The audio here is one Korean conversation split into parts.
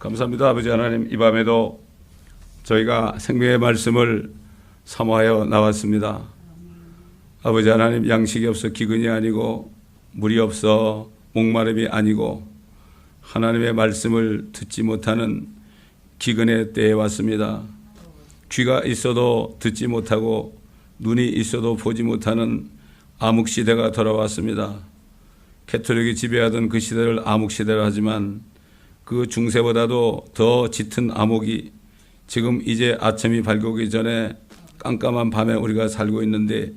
감사합니다. 아버지 하나님, 이 밤에도 저희가 생명의 말씀을 사모하여 나왔습니다. 아버지 하나님, 양식이 없어 기근이 아니고 물이 없어 목마름이 아니고 하나님의 말씀을 듣지 못하는 기근의 때에 왔습니다. 귀가 있어도 듣지 못하고 눈이 있어도 보지 못하는 암흑시대가 돌아왔습니다. 캐톨릭이 지배하던 그 시대를 암흑시대라 하지만 그 중세보다도 더 짙은 암흑이 지금 이제 아침이 밝기 전에 깜깜한 밤에 우리가 살고 있는데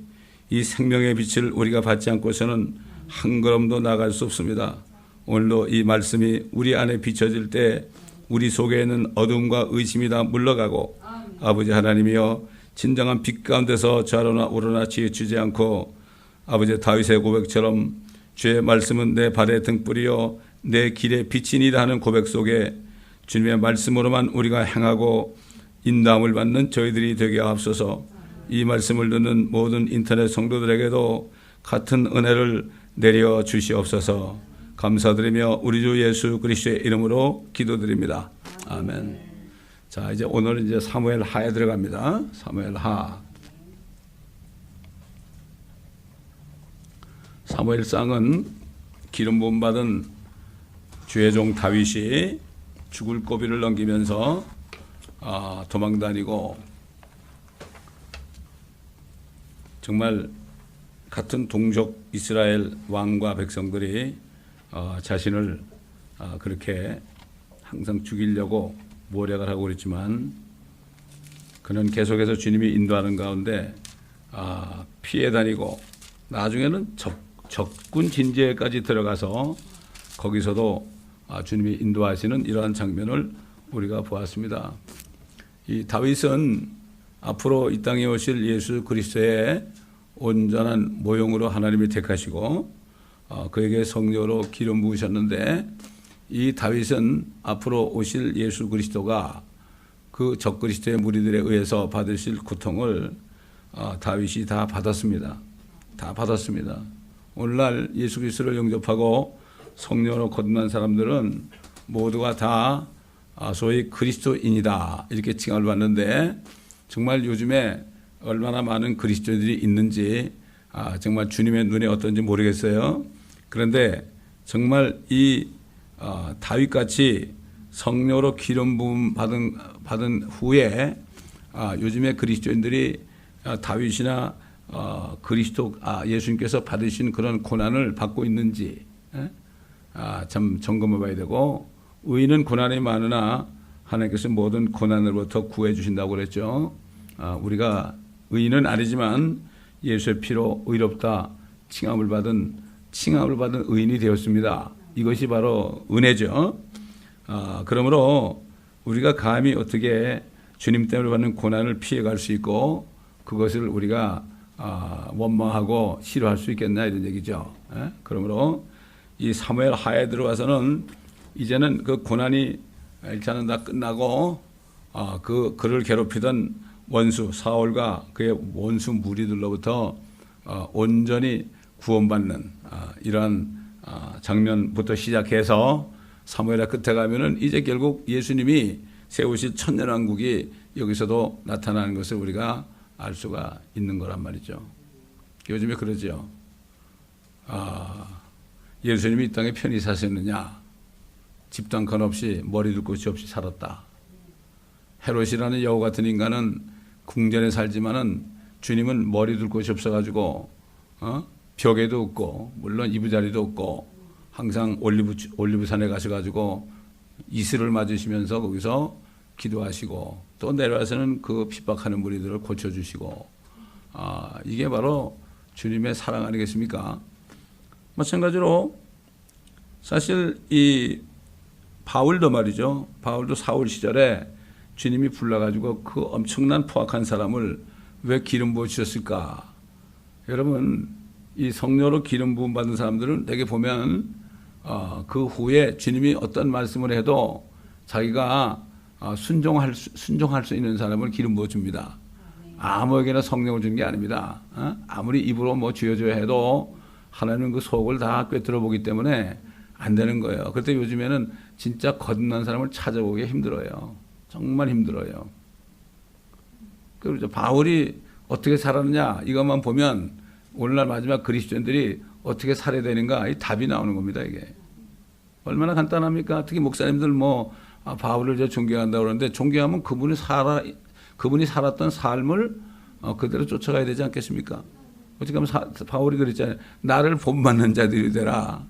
이 생명의 빛을 우리가 받지 않고서는 한 걸음도 나갈 수 없습니다. 오늘도 이 말씀이 우리 안에 비춰질 때 우리 속에 있는 어둠과 의심이 다 물러가고 아버지 하나님이여 진정한 빛 가운데서 좌로나 우로나 치우치지 않고 아버지 다윗의 고백처럼 주의 말씀은 내 발의 등불이요 내 길의 빛이니라 하는 고백 속에 주님의 말씀으로만 우리가 행하고 인도함을 받는 저희들이 되게 하옵소서. 이 말씀을 듣는 모든 인터넷 성도들에게도 같은 은혜를 내려 주시옵소서. 감사드리며 우리 주 예수 그리스도의 이름으로 기도드립니다. 아멘. 자, 이제 오늘은 이제 사무엘 하에 들어갑니다. 사무엘 하. 사무엘상은 기름 부음 받은 주의 종 다윗이 죽을 고비를 넘기면서 도망다니고 정말 같은 동족 이스라엘 왕과 백성들이 자신을 그렇게 항상 죽이려고 모략을 하고 그랬지만 그는 계속해서 주님이 인도하는 가운데 피해 다니고 나중에는 적군 진지에까지 들어가서 거기서도 주님이 인도하시는 이러한 장면을 우리가 보았습니다. 이 다윗은 앞으로 이 땅에 오실 예수 그리스도의 온전한 모형으로 하나님이 택하시고 그에게 성령으로 기름 부으셨는데 이 다윗은 앞으로 오실 예수 그리스도가 그 적그리스도의 무리들에 의해서 받으실 고통을 다윗이 다 받았습니다. 다 받았습니다. 오늘날 예수 그리스도를 영접하고 성령으로 거듭난 사람들은 모두가 다 소위 그리스도인이다 이렇게 칭함을 받는데 정말 요즘에 얼마나 많은 그리스도인들이 있는지 정말 주님의 눈에 어떤지 모르겠어요. 그런데 정말 이 다윗같이 성령으로 기름 부음 받은 후에 요즘에 그리스도인들이 다윗이나 그리스도 예수님께서 받으신 그런 고난을 받고 있는지 참 점검해 봐야 되고 의인은 고난이 많으나 하나님께서 모든 고난으로부터 구해 주신다고 그랬죠. 우리가 의인은 아니지만 예수의 피로 의롭다 칭함을 받은 의인이 되었습니다. 이것이 바로 은혜죠. 그러므로 우리가 감히 어떻게 주님 때문에 받는 고난을 피해갈 수 있고 그것을 우리가 원망하고 싫어할 수 있겠나 이런 얘기죠. 그러므로 이 사무엘 하에 들어와서는 이제는 그 고난이 1차는 다 끝나고 그를 괴롭히던 원수 사울과 그의 원수 무리들로부터 온전히 구원받는 이러한 장면부터 시작해서 사무엘의 끝에 가면은 이제 결국 예수님이 세우실 천년왕국이 여기서도 나타나는 것을 우리가 알 수가 있는 거란 말이죠. 요즘에 그러죠. 예수님이 이 땅에 편히 사셨느냐? 집도 한 칸 없이 머리 둘 곳이 없이 살았다. 헤롯이라는 여우 같은 인간은 궁전에 살지만은 주님은 머리 둘 곳이 없어가지고 벽에도 없고 물론 이부자리도 없고 항상 올리브산에 가셔가지고 이슬을 맞으시면서 거기서 기도하시고 또 내려와서는 그 핍박하는 무리들을 고쳐주시고 이게 바로 주님의 사랑 아니겠습니까? 마찬가지로 사실 이 바울도 말이죠. 바울도 사울 시절에 주님이 불러가지고 그 엄청난 포악한 사람을 왜 기름 부어 주셨을까? 여러분 이 성령으로 기름 부음 받은 사람들은 되게 보면 그 후에 주님이 어떤 말씀을 해도 자기가 순종할 수 있는 사람을 기름 부어 줍니다. 아무에게나 성령을 주는 게 아닙니다. 아무리 입으로 뭐 쥐어줘야 해도 하나님은 그 속을 다 꿰뚫어 보기 때문에 안 되는 거예요. 그때 요즘에는 진짜 거듭난 사람을 찾아보기 힘들어요. 정말 힘들어요. 그렇죠. 바울이 어떻게 살았느냐 이것만 보면 오늘날 마지막 그리스도인들이 어떻게 살아야 되는가 이 답이 나오는 겁니다. 이게 얼마나 간단합니까? 특히 목사님들 바울을 이제 존경한다고 그러는데 존경하면 그분이 살았던 삶을 그대로 쫓아가야 되지 않겠습니까? 어떻게 하면 바울이 그랬잖아요. 나를 본받는 자들이 되라.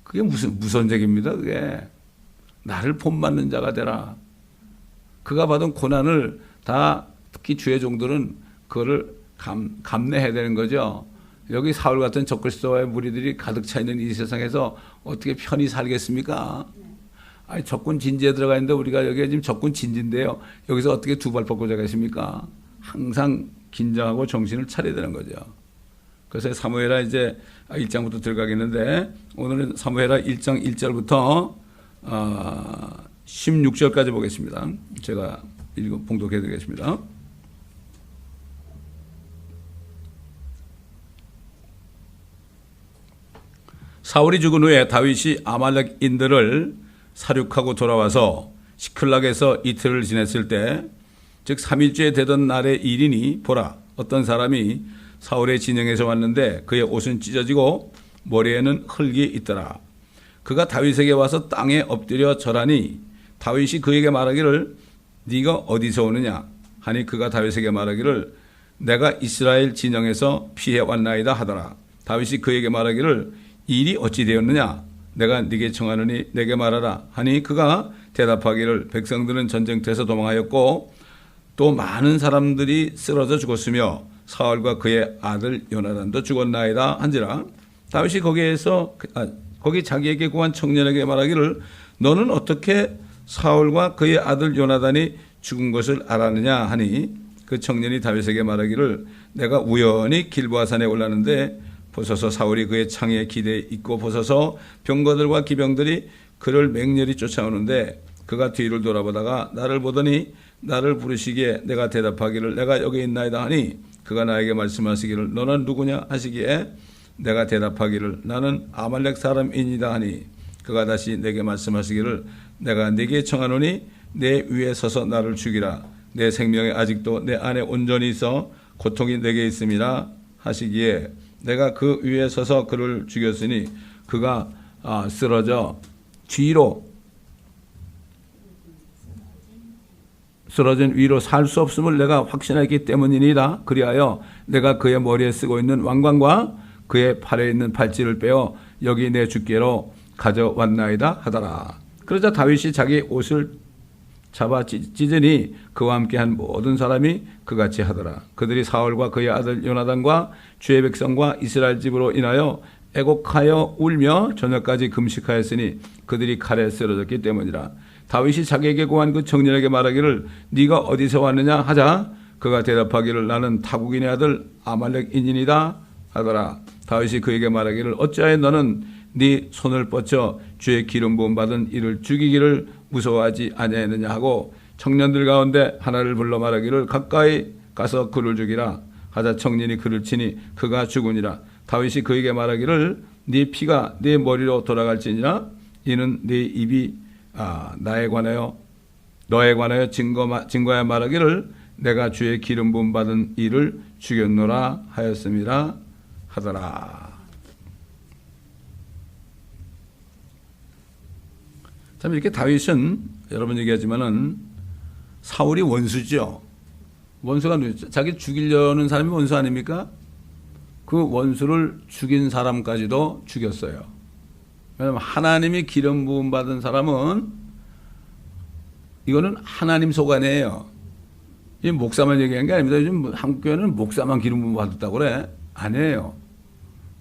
그게 무슨 무선적입니다. 그게 나를 본받는 자가 되라. 그가 받은 고난을 다 특히 주의 종들은 그거를 감내해야 되는 거죠. 여기 사울 같은 적그리스도와의 무리들이 가득 차 있는 이 세상에서 어떻게 편히 살겠습니까? 아니, 적군 진지에 들어가 있는데 우리가 여기가 지금 적군 진지인데요. 여기서 어떻게 두 발 뻗고 자겠습니까? 항상 긴장하고 정신을 차려야 되는 거죠. 그래서 사무엘하 이제 1장부터 들어가겠는데 오늘은 사무엘하 1장 1절부터 16절까지 보겠습니다. 제가 봉독해 드리겠습니다. 사울이 죽은 후에 다윗이 아말렉인들을 사륙하고 돌아와서 시클락에서 이틀을 지냈을 때, 즉 3일째 되던 날의 일이니 보라, 어떤 사람이 사울의 진영에서 왔는데 그의 옷은 찢어지고 머리에는 흙이 있더라. 그가 다윗에게 와서 땅에 엎드려 절하니 다윗이 그에게 말하기를 네가 어디서 오느냐 하니 그가 다윗에게 말하기를 내가 이스라엘 진영에서 피해 왔나이다 하더라. 다윗이 그에게 말하기를 일이 어찌 되었느냐 내가 네게 청하노니 내게 말하라 하니 그가 대답하기를 백성들은 전쟁터에서 도망하였고 또 많은 사람들이 쓰러져 죽었으며 사울과 그의 아들 요나단도 죽었나이다 한지라. 다윗이 거기 자기에게 구한 청년에게 말하기를 너는 어떻게 사울과 그의 아들 요나단이 죽은 것을 알았느냐 하니 그 청년이 다윗에게 말하기를 내가 우연히 길보아산에 올랐는데 보소서 사울이 그의 창에 기대에 있고 보소서 병거들과 기병들이 그를 맹렬히 쫓아오는데 그가 뒤를 돌아보다가 나를 보더니 나를 부르시기에 내가 대답하기를 내가 여기 있나이다 하니 그가 나에게 말씀하시기를 너는 누구냐 하시기에 내가 대답하기를 나는 아말렉 사람이니이다 하니 그가 다시 내게 말씀하시기를 내가 네게 청하노니 내 위에 서서 나를 죽이라 내 생명에 아직도 내 안에 온전히 있어 고통이 내게 있음이라 하시기에 내가 그 위에 서서 그를 죽였으니 그가 쓰러져 뒤로 쓰러진 위로 살 수 없음을 내가 확신하기 때문이니이다. 그리하여 내가 그의 머리에 쓰고 있는 왕관과 그의 팔에 있는 팔찌를 빼어 여기 내 주께로 가져왔나이다 하더라. 그러자 다윗이 자기 옷을 잡아 찢으니 그와 함께한 모든 사람이 그같이 하더라. 그들이 사울과 그의 아들 요나단과 주의 백성과 이스라엘 집으로 인하여 애곡하여 울며 저녁까지 금식하였으니 그들이 칼에 쓰러졌기 때문이라. 다윗이 자기에게 구한 그 청년에게 말하기를 네가 어디서 왔느냐 하자 그가 대답하기를 나는 타국인의 아들 아말렉인이다 하더라. 다윗이 그에게 말하기를 어찌하여 너는 네 손을 뻗쳐 주의 기름 부음 받은 이를 죽이기를 무서워하지 아니하느냐 하고 청년들 가운데 하나를 불러 말하기를 가까이 가서 그를 죽이라 하자 청년이 그를 치니 그가 죽으니라. 다윗이 그에게 말하기를 네 피가 네 머리로 돌아갈지니라 이는 네 입이 너에 관하여 증거하여 말하기를 내가 주의 기름 부음 받은 이를 죽였노라 하였음이라 하더라. 참 이렇게 다윗은 여러분 얘기하지만은 사울이 원수죠. 원수가 누구죠? 자기 죽이려는 사람이 원수 아닙니까? 그 원수를 죽인 사람까지도 죽였어요. 왜냐하면 하나님이 기름 부음 받은 사람은 이거는 하나님 소관이에요. 이 목사만 얘기한 게 아닙니다. 요즘 한국 교회는 목사만 기름 부음 받았다고 그래. 아니에요.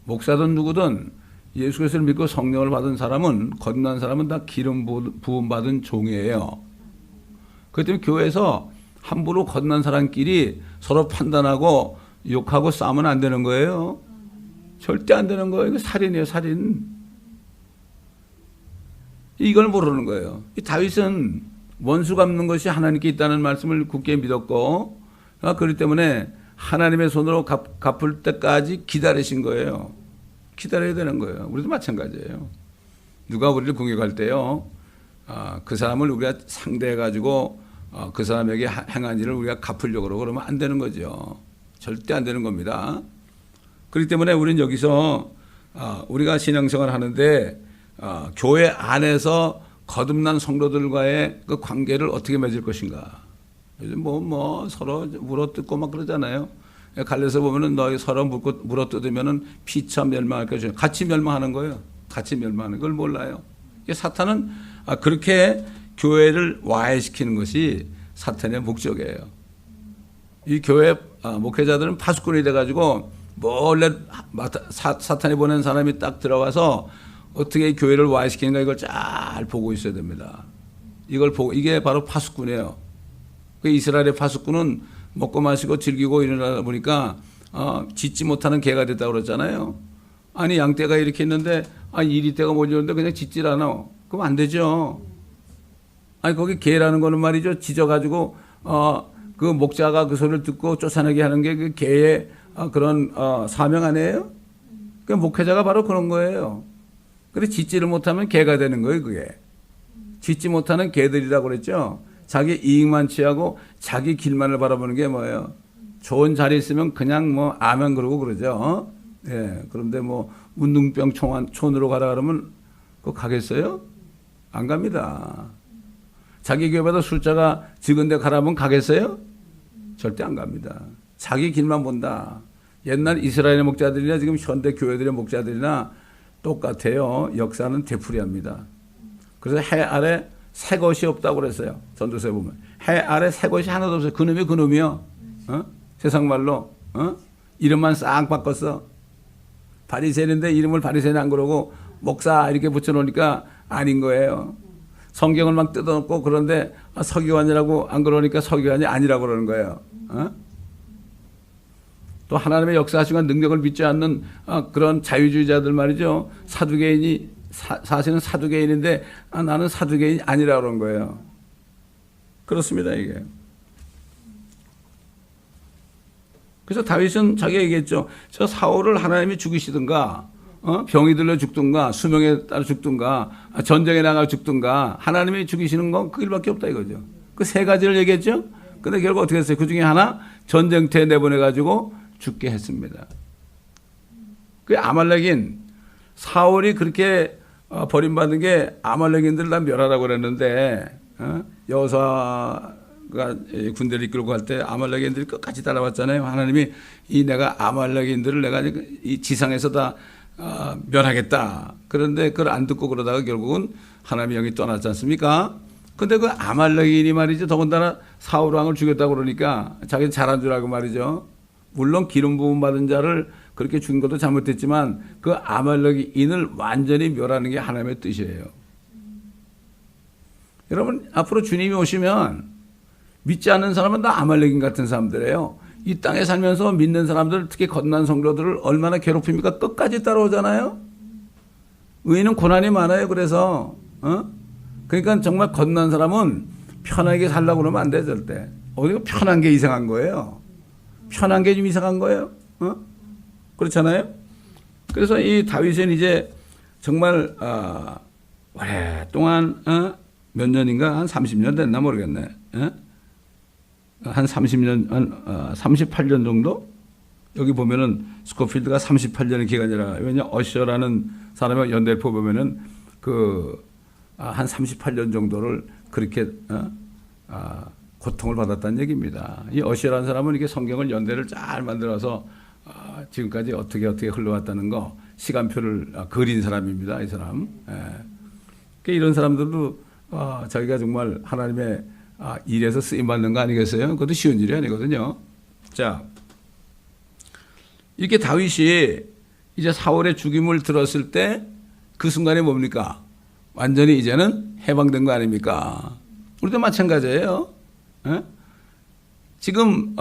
목사든 누구든 예수 그리스도를 믿고 성령을 받은 사람은 거듭난 사람은 다 기름 부음 받은 종이에요. 그렇기 때문에 교회에서 함부로 거듭난 사람끼리 서로 판단하고 욕하고 싸우면 안 되는 거예요. 절대 안 되는 거예요. 이거 살인이에요, 살인. 이걸 모르는 거예요. 다윗은 원수 갚는 것이 하나님께 있다는 말씀을 굳게 믿었고, 그렇기 때문에 하나님의 손으로 갚을 때까지 기다리신 거예요. 기다려야 되는 거예요. 우리도 마찬가지예요. 누가 우리를 공격할 때요, 그 사람을 우리가 상대해가지고 그 사람에게 행한 일을 우리가 갚으려고 그러면 안 되는 거죠. 절대 안 되는 겁니다. 그렇기 때문에 우리는 여기서 우리가 신앙생활을 하는데 교회 안에서 거듭난 성도들과의 그 관계를 어떻게 맺을 것인가. 요즘 서로 물어뜯고 막 그러잖아요. 갈래서 보면은 너희 서로 물어뜯으면은 피차 멸망할 것이죠. 같이 멸망하는 거예요. 같이 멸망하는 걸 몰라요. 사탄은 그렇게 교회를 와해시키는 것이 사탄의 목적이에요. 이 교회 목회자들은 파수꾼이 돼가지고 몰래 사탄이 보낸 사람이 딱 들어가서 어떻게 이 교회를 와해시키는가 이걸 잘 보고 있어야 됩니다. 이걸 보고 이게 바로 파수꾼이에요. 그 이스라엘의 파수꾼은 먹고 마시고 즐기고 이러다 보니까 짖지 못하는 개가 됐다고 그랬잖아요. 아니 양떼가 이렇게 있는데 이리떼가 몰려오는데 그냥 짖질 않아. 그럼 안 되죠. 아니 거기 개라는 거는 말이죠. 짖어가지고 그 목자가 그 소리를 듣고 쫓아내게 하는 게 그 개의 그런 사명 아니에요? 그 목회자가 바로 그런 거예요. 그래 짖지를 못하면 개가 되는 거예요. 그게 짖지 못하는 개들이라고 그랬죠. 자기 이익만 취하고 자기 길만을 바라보는 게 뭐예요? 좋은 자리 있으면 그냥 아멘 그러고 그러죠. 예. 그런데 운동병 촌으로 가라 그러면 그거 가겠어요? 안 갑니다. 자기 교회보다 숫자가 적은데 가라면 가겠어요? 절대 안 갑니다. 자기 길만 본다. 옛날 이스라엘의 목자들이나 지금 현대 교회들의 목자들이나 똑같아요. 역사는 되풀이합니다. 그래서 해 아래 새 것이 없다고 그랬어요. 전도서에 보면 해 아래 새 것이 하나도 없어요. 그놈이 그놈이요. 세상 말로 이름만 싹 바꿨어. 바리새인인데 이름을 바리새인 안 그러고 목사 이렇게 붙여놓으니까 아닌 거예요. 성경을 막 뜯어놓고 그런데 서기관이라고 안 그러니까 서기관이 아니라고 그러는 거예요. 또 하나님의 역사하시고 능력을 믿지 않는 그런 자유주의자들 말이죠. 사두개인이 사실은 사두개인인데 나는 사두개인이 아니라고 그런 거예요. 그렇습니다 이게. 그래서 다윗은 자기가 얘기했죠. 저 사울을 하나님이 죽이시든가 병이 들려 죽든가 수명에 따라 죽든가 전쟁에 나가 죽든가 하나님이 죽이시는 건 그 일밖에 없다 이거죠. 그 세 가지를 얘기했죠. 근데 결국 어떻게 했어요? 그 중에 하나 전쟁터에 내보내가지고 죽게 했습니다. 그 아말렉인 사울이 그렇게 버림받은 게 아말렉인들 다 멸하라고 그랬는데 여호수아가 군대를 이끌고 갈 때 아말렉인들이 끝까지 따라왔잖아요. 하나님이 내가 아말렉인들을 내가 이 지상에서 다 멸하겠다. 그런데 그걸 안 듣고 그러다가 결국은 하나님의 영이 떠났지 않습니까? 근데 그 아말렉인이 말이죠. 더군다나 사울 왕을 죽였다고 그러니까 자기 잘한 줄 알고 말이죠. 물론 기름 부음 받은 자를 그렇게 죽인 것도 잘못했지만 그 아말렉인을 완전히 멸하는 게 하나님의 뜻이에요. 여러분 앞으로 주님이 오시면 믿지 않는 사람은 다 아말렉인 같은 사람들이에요. 이 땅에 살면서 믿는 사람들 특히 거듭난 성도들을 얼마나 괴롭힙니까? 끝까지 따라오잖아요. 의인은 고난이 많아요. 그래서 그러니까 정말 거듭난 사람은 편하게 살려고 그러면 안 돼 절대. 어디가 편한 게 이상한 거예요. 편한 게 좀 이상한 거예요. 그렇잖아요. 그래서 이 다윗은 이제 정말 오랫동안 몇 년인가 한 30년 됐나 모르겠네. 한 30년, 한 38년 정도? 여기 보면은 스코필드가 38년의 기간이라. 왜냐, 어셔라는 사람의 연대표 보면은 한 38년 정도를 그렇게, 고통을 받았다는 얘기입니다. 이 어셔라는 사람은 이게 성경을 연대를 잘 만들어서, 지금까지 어떻게 흘러왔다는 거, 시간표를 그린 사람입니다. 이 사람. 그러니까 이런 사람들도, 자기가 정말 하나님의 일에서 쓰임받는 거 아니겠어요? 그것도 쉬운 일이 아니거든요. 자, 이렇게 다윗이 이제 사울의 죽임을 들었을 때 그 순간에 뭡니까? 완전히 이제는 해방된 거 아닙니까? 우리도 마찬가지예요. 에? 지금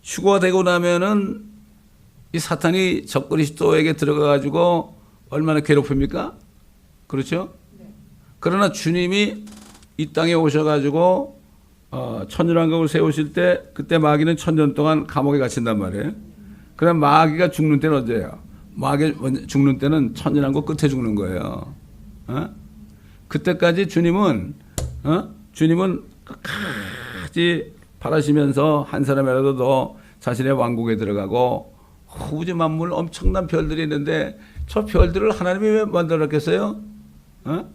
휴거가 되고 나면은 이 사탄이 적그리스도에게 들어가가지고 얼마나 괴롭힙니까? 그렇죠? 그러나 주님이 이 땅에 오셔가지고 천년왕국을 세우실 때 그때 마귀는 1000년 동안 감옥에 갇힌단 말이에요. 그럼 마귀가 죽는 때는 언제예요? 마귀 죽는 때는 천년왕국 끝에 죽는 거예요. 어? 그때까지 주님은 끝까지 바라시면서 한 사람이라도 더 자신의 왕국에 들어가고 우주 만물 엄청난 별들이 있는데 저 별들을 하나님이 왜 만들었겠어요? 어?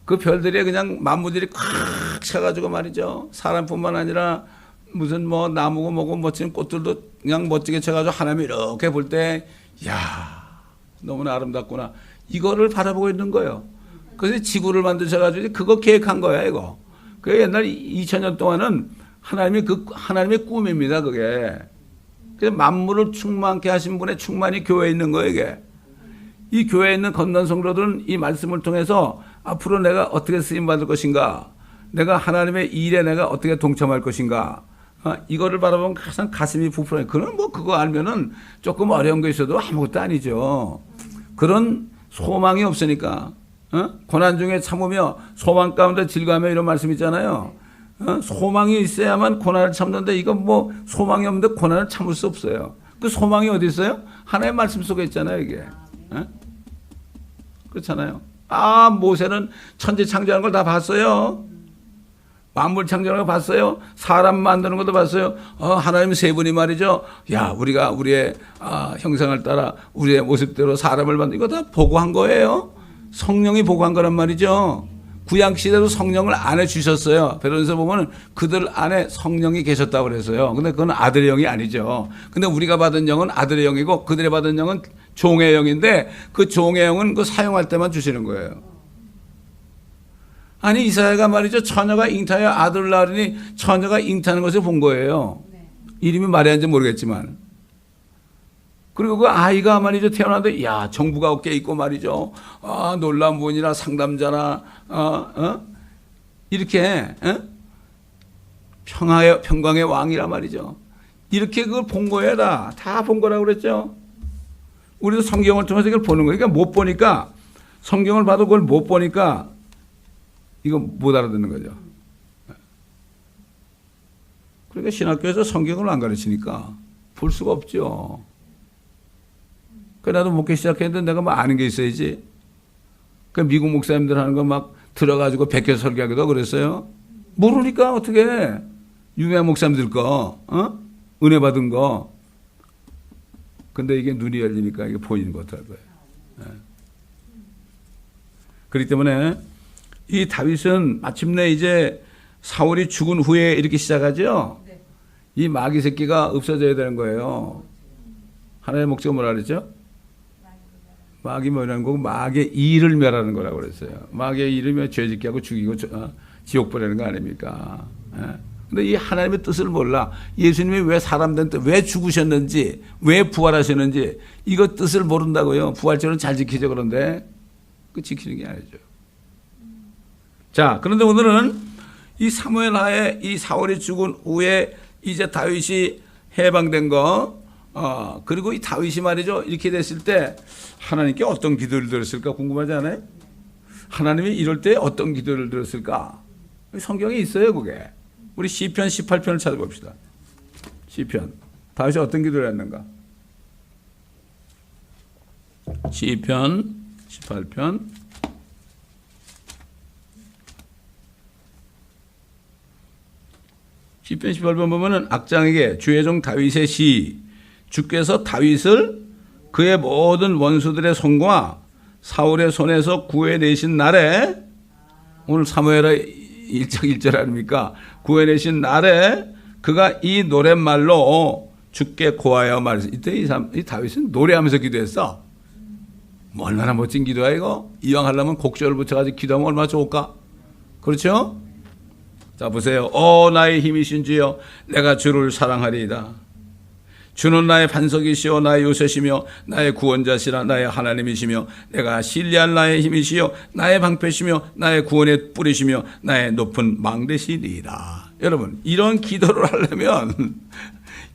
그 별들이 그냥 만물들이 꽉 차가지고 말이죠. 사람뿐만 아니라 무슨 뭐 나무고 뭐고 멋진 꽃들도 그냥 멋지게 쳐가지고 하나님이 이렇게 볼 때, 야 너무나 아름답구나. 이거를 바라보고 있는 거예요. 그래서 지구를 만드셔가지고 그거 계획한 거야 이거. 그 옛날 2000년 동안은 하나님의 꿈입니다 그게. 그래서 만물을 충만케 하신 분의 충만이 교회에 있는 거예요 이게. 이 교회에 있는 건넌 성도들은 이 말씀을 통해서 앞으로 내가 어떻게 쓰임 받을 것인가, 내가 하나님의 일에 내가 어떻게 동참할 것인가, 이거를 바라보면 가장 가슴이 부풀어요. 그럼 뭐 그거 알면은 조금 어려운 거 있어도 아무것도 아니죠. 그런 소망이 없으니까, 고난 중에 참으며 소망 가운데 즐거워하며 이런 말씀 있잖아요. 소망이 있어야만 고난을 참는데 이건 뭐 소망이 없는데 고난을 참을 수 없어요. 그 소망이 어디 있어요? 하나님의 말씀 속에 있잖아요 이게. 그렇잖아요. 모세는 천지 창조하는 걸 다 봤어요. 만물 창조하는 거 봤어요. 사람 만드는 것도 봤어요. 하나님 세 분이 말이죠. 야, 우리가 우리의 형상을 따라 우리의 모습대로 사람을 만든 이거 다 보고한 거예요. 성령이 보고한 거란 말이죠. 구약 시대도 성령을 안에 주셨어요. 베드로전서 보면은 그들 안에 성령이 계셨다고 그랬어요. 근데 그건 아들의 영이 아니죠. 근데 우리가 받은 영은 아들의 영이고 그들이 받은 영은 종의 영인데 그 종의 영은 그 사용할 때만 주시는 거예요. 아니 이사야가 말이죠. 처녀가 잉타하여 아들을 낳으니 처녀가 잉타하는 것을 본 거예요. 이름이 말해야지 모르겠지만. 그리고 그 아이가 말이죠. 태어나는데 야 정부가 어깨에 있고 말이죠. 놀라운 분이라 상담자나 이렇게 평강의 왕이라 말이죠. 이렇게 그걸 본 거예요. 다 본 거라고 그랬죠. 우리도 성경을 통해서 이걸 보는 거예요. 그러니까 못 보니까 성경을 봐도 그걸 못 보니까 이거 못 알아듣는 거죠. 그러니까 신학교에서 성경을 안 가르치니까 볼 수가 없죠. 나도 목회 시작했는데 내가 뭐 아는 게 있어야지. 그 미국 목사님들 하는 거 막 들어가지고 백회 설교하기도 그랬어요. 모르니까 어떻게 해. 유명한 목사님들 거, 은혜 받은 거. 근데 이게 눈이 열리니까 이게 보이는 것 같더라고요. 그렇기 때문에 이 다윗은 마침내 이제 사울이 죽은 후에 이렇게 시작하죠. 이 마귀 새끼가 없어져야 되는 거예요. 하나님의 목적은 뭐라 그랬죠? 마귀 뭐라는 거고 마귀의 일을 멸하는 거라고 그랬어요. 마귀의 일을 멸 죄짓게 하고 죽이고 지옥 보내는 거 아닙니까? 근데 이 하나님의 뜻을 몰라. 예수님이 왜 사람 된 뜻, 왜 죽으셨는지, 왜 부활하셨는지 이거 뜻을 모른다고요. 부활절은 잘 지키죠. 그런데 그 지키는 게 아니죠. 자, 그런데 오늘은 이 사무엘 하에 이 사울이 죽은 후에 이제 다윗이 해방된 거, 그리고 이 다윗이 말이죠. 이렇게 됐을 때 하나님께 어떤 기도를 드렸을까 궁금하지 않아요? 하나님이 이럴 때 어떤 기도를 드렸을까? 성경에 있어요, 그게. 우리 시편 18편을 찾아봅시다. 시편. 다윗이 어떤 기도를 했는가? 시편 18편. 시편 18편 보면은 악장에게 주의 종 다윗의 시, 주께서 다윗을 그의 모든 원수들의 손과 사울의 손에서 구해내신 날에, 오늘 사무엘의 1절 아닙니까? 구해내신 날에 그가 이 노랫말로 주께 고하여 말했어. 이때 이 다윗은 노래하면서 기도했어. 뭐 얼마나 멋진 기도야 이거. 이왕 하려면 곡절을 붙여가지고 기도하면 얼마나 좋을까? 그렇죠? 자 보세요. 나의 힘이신 주여 내가 주를 사랑하리이다. 주는 나의 반석이시요 나의 요새시며 나의 구원자시라. 나의 하나님이시며 내가 신뢰할 나의 힘이시요 나의 방패시며 나의 구원의 뿌리시며 나의 높은 망대시니이다. 여러분 이런 기도를 하려면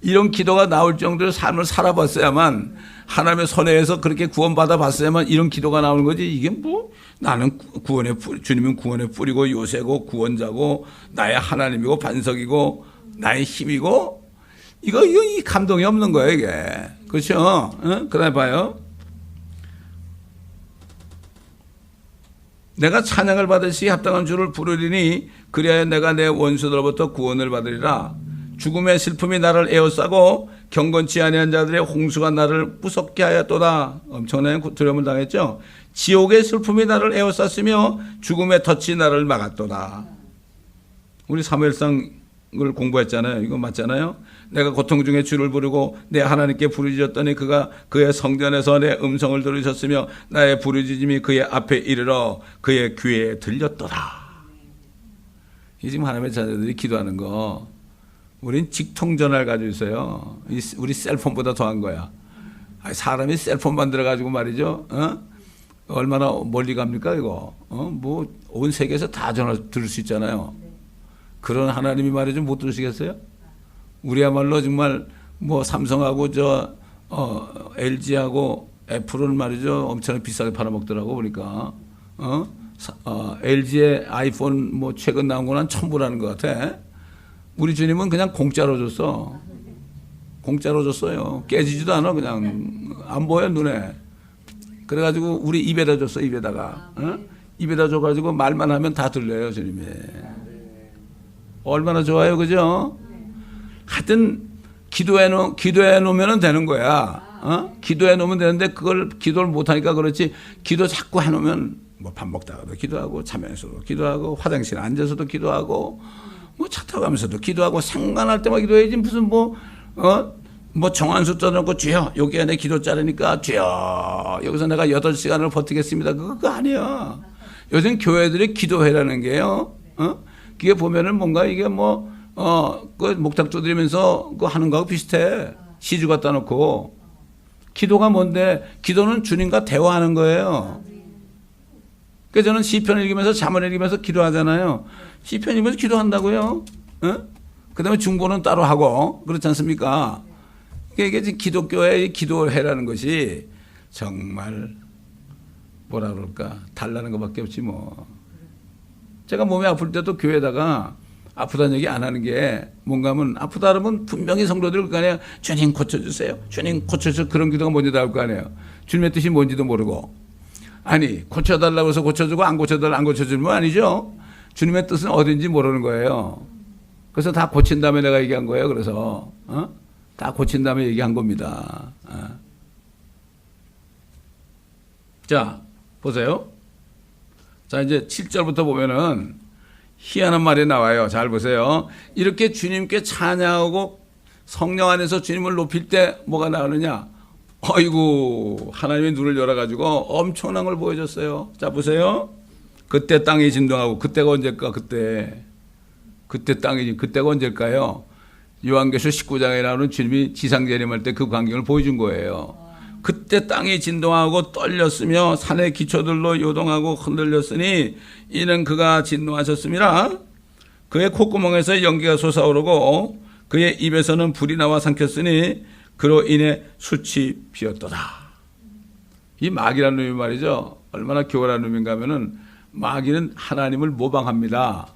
이런 기도가 나올 정도로 삶을 살아봤어야만, 하나님의 손에서 그렇게 구원받아 봤어야만 이런 기도가 나오는 거지. 이게 뭐 나는 구원의 주님은 구원의 뿌리고 요새고 구원자고 나의 하나님이고 반석이고 나의 힘이고, 이거 이 감동이 없는 거예요, 이게. 그렇죠? 그 다음에 봐요. 내가 찬양을 받으시 합당한 주를 부르리니 그리하여 내가 내 원수들로부터 구원을 받으리라. 죽음의 슬픔이 나를 에워싸고 경건치 아니한 자들의 홍수가 나를 무섭게 하였도다. 엄청난 두려움을 당했죠. 지옥의 슬픔이 나를 에워쌌으며 죽음의 덫이 나를 막았도다. 우리 사무엘상을 공부했잖아요. 이거 맞잖아요. 내가 고통 중에 주를 부르고 내 하나님께 부르짖었더니 그가 그의 성전에서 내 음성을 들으셨으며 나의 부르짖음이 그의 앞에 이르러 그의 귀에 들렸더라. 이 지금 하나님의 자녀들이 기도하는 거, 우린 직통전화를 가지고 있어요. 우리 셀폰보다 더한 거야. 사람이 셀폰 만들어가지고 말이죠. 얼마나 멀리 갑니까 이거. 뭐 온 세계에서 다 전화 들을 수 있잖아요. 그런 하나님이 말이죠. 못 들으시겠어요? 우리야말로 정말 뭐 삼성하고 LG하고 애플은 말이죠. 엄청나게 비싸게 팔아먹더라고 보니까. LG의 아이폰 뭐 최근 나온 건 한 1,000불 하는 것 같아. 우리 주님은 그냥 공짜로 줬어. 공짜로 줬어요. 깨지지도 않아. 그냥 안 보여 눈에. 그래가지고 우리 입에다 줬어. 입에다가. 입에다 줘가지고 말만 하면 다 들려요. 주님이. 얼마나 좋아요. 그죠? 하여튼 기도해 놓으면 되는 거야. 기도해 놓으면 되는데 그걸 기도를 못하니까 그렇지. 기도 자꾸 해놓으면 뭐 밥 먹다가도 기도하고 자면서도 기도하고 화장실에 앉아서도 기도하고 뭐 차 타고 가면서도 기도하고 상관할 때만 기도해야지. 무슨 뭐 정한수 떠놓고 주여 여기 안에 기도 자르니까 주여 여기서 내가 8시간을 버티겠습니다. 그거 아니야. 요즘 교회들이 기도회라는 게요. 그게 보면은 뭔가 이게 그 목탁 두드리면서 그 하는 거하고 비슷해. 시주 갖다 놓고. 기도가 뭔데? 기도는 주님과 대화하는 거예요. 그래서 저는 시편을 읽으면서 잠언을 읽으면서 기도하잖아요. 시편 읽으면서 기도한다고요. 그 다음에 중보는 따로 하고 그렇지 않습니까? 이게 지금 기독교의 기도회라는 것이 정말 뭐라 그럴까 달라는 것밖에 없지 뭐. 제가 몸이 아플 때도 교회에다가 아프다는 얘기 안 하는 게 뭔가 하면 아프다 그러면 분명히 성도들 그 아니에요. 주님 고쳐주세요. 주님 고쳐주세요. 그런 기도가 뭔지 나올 거 아니에요. 주님의 뜻이 뭔지도 모르고. 아니 고쳐달라고 해서 고쳐주고 안 고쳐달라고 안 고쳐주는 건 아니죠. 주님의 뜻은 어딘지 모르는 거예요. 그래서 다 고친 다음에 내가 얘기한 거예요. 그래서 다 고친 다음에 얘기한 겁니다. 자 보세요. 자 이제 7절부터 보면은 희한한 말이 나와요. 잘 보세요. 이렇게 주님께 찬양하고 성령 안에서 주님을 높일 때 뭐가 나오느냐. 아이고 하나님의 눈을 열어가지고 엄청난 걸 보여줬어요. 자 보세요. 그때 땅이 진동하고 그때가 언제일까. 그때 땅이 그때가 언제일까요. 요한계시록 19장에 나오는 주님이 지상재림할 때 그 광경을 보여준 거예요. 그때 땅이 진동하고 떨렸으며 산의 기초들로 요동하고 흔들렸으니 이는 그가 진노하셨습니다. 그의 콧구멍에서 연기가 솟아오르고 그의 입에서는 불이 나와 삼켰으니 그로 인해 숯이 피었도다. 이 마귀라는 놈이 말이죠. 얼마나 교활한 놈인가 하면은 마귀는 하나님을 모방합니다.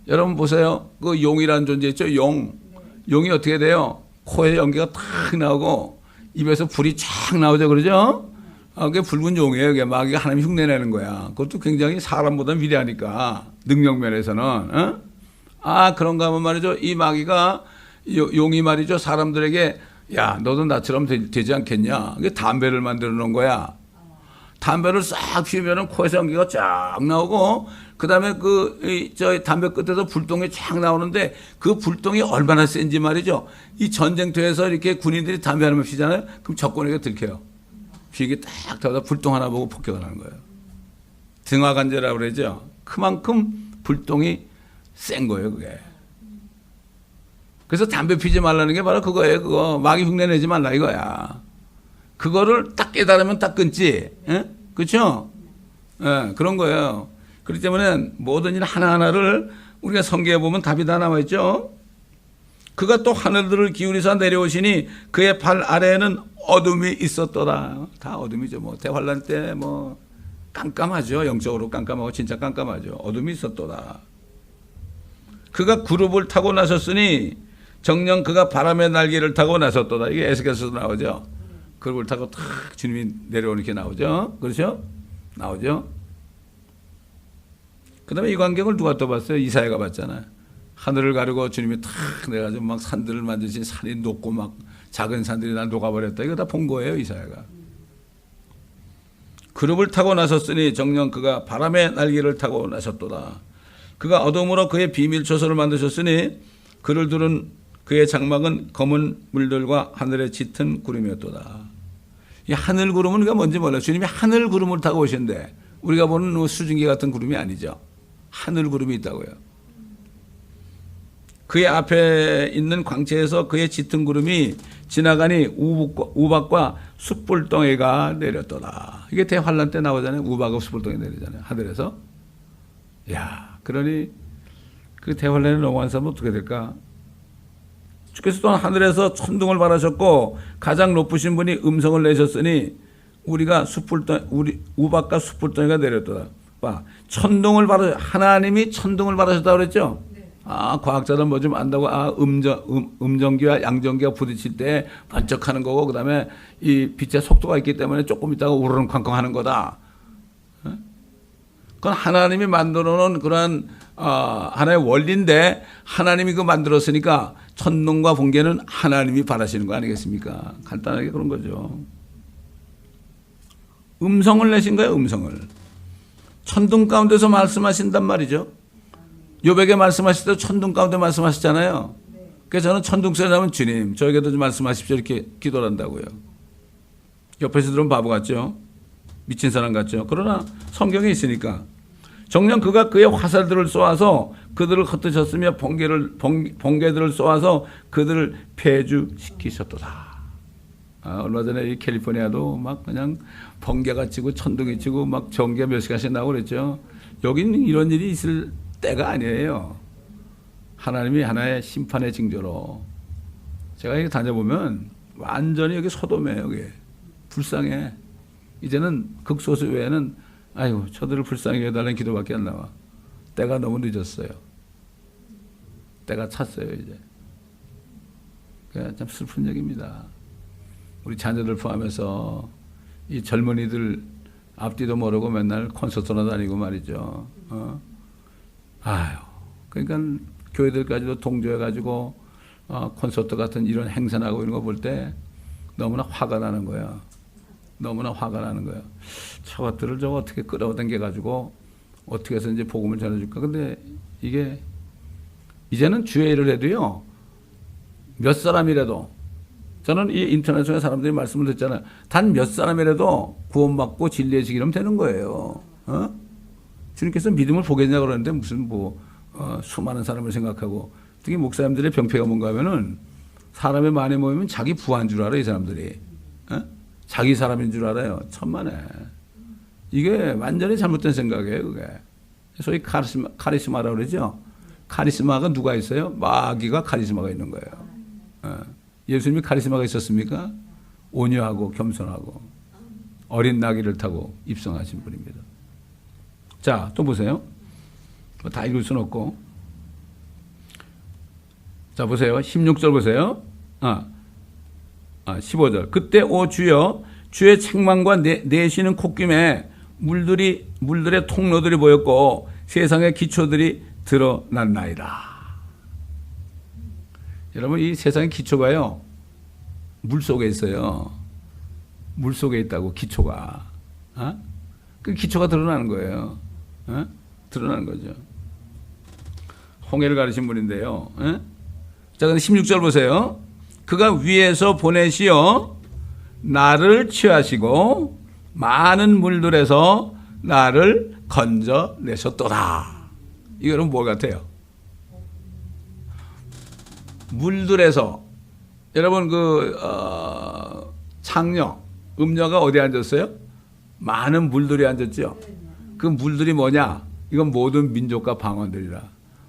여러분 보세요. 그 용이라는 존재 있죠. 용이 어떻게 돼요? 코에 연기가 탁 나오고 입에서 불이 쫙 나오죠. 그러죠? 그게 붉은 용이에요. 그게 마귀가 하나님 흉내내는 거야. 그것도 굉장히 사람보다 위대하니까 능력 면에서는. 그런가 하면 말이죠. 이 마귀가 용이 말이죠. 사람들에게 야 너도 나처럼 되지 않겠냐. 그게 담배를 만들어 놓은 거야. 담배를 싹 피우면은 코에서 연기가 쫙 나오고 그 다음에 저 담배 끝에서 불똥이 쫙 나오는데 그 불똥이 얼마나 센지 말이죠. 이 전쟁터에서 이렇게 군인들이 담배 하나만 피잖아요. 그럼 적군에게 들켜요. 비행기 딱 타다 불똥 하나 보고 폭격을 하는 거예요. 등화관제라고 그러죠. 그만큼 불똥이 센 거예요, 그게. 그래서 담배 피지 말라는 게 바로 그거예요, 그거. 마귀 흉내 내지 말라 이거야. 그거를 딱 깨달으면 딱 끊지. 그렇죠? 그런 거예요. 그렇기 때문에 모든 일 하나하나를 우리가 성경에 보면 답이 다 나와 있죠. 그가 또 하늘들을 기울이서 내려오시니 그의 발 아래에는 어둠이 있었더라. 다 어둠이죠. 뭐 대환란 때 뭐 깜깜하죠. 영적으로 깜깜하고 진짜 깜깜하죠. 어둠이 있었더라. 그가 구름을 타고 나섰으니 정녕 그가 바람의 날개를 타고 나섰더라. 이게 에스겔서도 나오죠. 구름을 타고 탁 주님이 내려오는 게 나오죠. 그렇죠? 나오죠. 그 다음에 이 광경을 누가 또 봤어요? 이사야가 봤잖아요. 하늘을 가르고 주님이 탁 내가지고 막 산들을 만드신 산이 녹고 막 작은 산들이 다 녹아버렸다. 이거 다 본 거예요, 이사야가. 그룹을 타고 나섰으니 정녕 그가 바람의 날개를 타고 나섰도다. 그가 어둠으로 그의 비밀 처소를 만드셨으니 그를 두른 그의 장막은 검은 물들과 하늘에 짙은 구름이었도다. 이 하늘 구름은 우리가 뭔지 몰라요. 주님이 하늘 구름을 타고 오신데 우리가 보는 수증기 같은 구름이 아니죠. 하늘 구름이 있다고요. 그의 앞에 있는 광채에서 그의 짙은 구름이 지나가니 우박과 숯불덩이가 내렸더라. 이게 대환란 때 나오잖아요. 우박과 숯불덩이 내리잖아요. 하늘에서. 야, 그러니 그 대환란에 넘어간 사람은 어떻게 될까? 주께서 또한 하늘에서 천둥을 바라셨고 가장 높으신 분이 음성을 내셨으니 우리가 우박과 숯불덩이가 내렸더라. 봐, 천둥을 바라 하나님이 천둥을 바라셨다고 그랬죠? 아, 과학자들은 뭐 좀 안다고, 아, 음전기와 양전기가 부딪힐 때 번쩍하는 거고, 그 다음에 이 빛의 속도가 있기 때문에 조금 있다가 우르릉쾅쾅 하는 거다. 그건 하나님이 만들어 놓은 그러한, 하나의 원리인데, 하나님이 그거 만들었으니까 천둥과 번개는 하나님이 바라시는 거 아니겠습니까? 간단하게 그런 거죠. 음성을 내신 거예요, 음성을. 천둥 가운데서 말씀하신단 말이죠. 요백에 말씀하실 때 천둥 가운데 말씀하시잖아요. 그래서 저는 천둥 소리 나면 주님 저에게도 좀 말씀하십시오 이렇게 기도를 한다고요. 옆에서 들으면 바보 같죠. 미친 사람 같죠. 그러나 성경에 있으니까 정녕 그가 그의 화살들을 쏘아서 그들을 흩으셨으며 번개들을 쏘아서 그들을 폐주시키셨도다. 얼마 전에 이 캘리포니아도 막 그냥 번개가 치고 천둥이 치고 막 전기가 몇 시간씩 나오고 그랬죠. 여기는 이런 일이 있을 때가 아니에요. 하나님이 하나의 심판의 징조로. 제가 여기 다녀보면 완전히 여기 소돔이에요. 여기 불쌍해. 이제는 극소수 외에는 아유 저들을 불쌍히 해달라는 기도밖에 안 나와. 때가 너무 늦었어요. 때가 찼어요 이제. 그러니까 참 슬픈 얘기입니다. 우리 자녀들 포함해서 이 젊은이들 앞뒤도 모르고 맨날 콘서트나 다니고 말이죠. 아유, 그러니까 교회들까지도 동조해가지고 콘서트 같은 이런 행사하고 이런 거 볼 때 너무나 화가 나는 거야. 너무나 화가 나는 거야. 저것들을 저거 어떻게 끌어당겨가지고 어떻게 해서 이제 복음을 전해줄까? 근데 이게 이제는 주의 일을 해도요. 몇 사람이라도 저는 이 인터넷에 사람들이 말씀을 듣잖아요. 단 몇 사람이라도 구원받고 진리해지기면 되는 거예요. 주님께서 믿음을 보겠냐고 그러는데 무슨 수많은 사람을 생각하고 특히 목사님들의 병폐가 뭔가 하면은 사람이 많이 모이면 자기 부한 줄 알아요, 이 사람들이. 자기 사람인 줄 알아요. 천만에. 이게 완전히 잘못된 생각이에요, 그게. 소위 카리스마라고 그러죠. 카리스마가 누가 있어요? 마귀가 카리스마가 있는 거예요. 예수님이 카리스마가 있었습니까? 온유하고 겸손하고 어린 나귀를 타고 입성하신 분입니다. 자, 또 보세요. 다 읽을 수는 없고. 자, 보세요. 16절 보세요. 15절. 그때 오 주여 주의 책망과 내쉬는 콧김에 물들의 통로들이 보였고 세상의 기초들이 드러났나이다. 여러분 이 세상의 기초가요. 물 속에 있어요. 물 속에 있다고 기초가. 그 기초가 드러나는 거예요. 드러나는 거죠. 홍해를 가르친 분인데요. 자, 근데 16절 보세요. 그가 위에서 보내시어 나를 취하시고 많은 물들에서 나를 건져내셨도다. 이거는 뭐 같아요? 물들에서 여러분 창녀, 음녀가 어디에 앉았어요? 많은 물들이 앉았죠. 그 물들이 뭐냐? 이건 모든 민족과 방언들이라.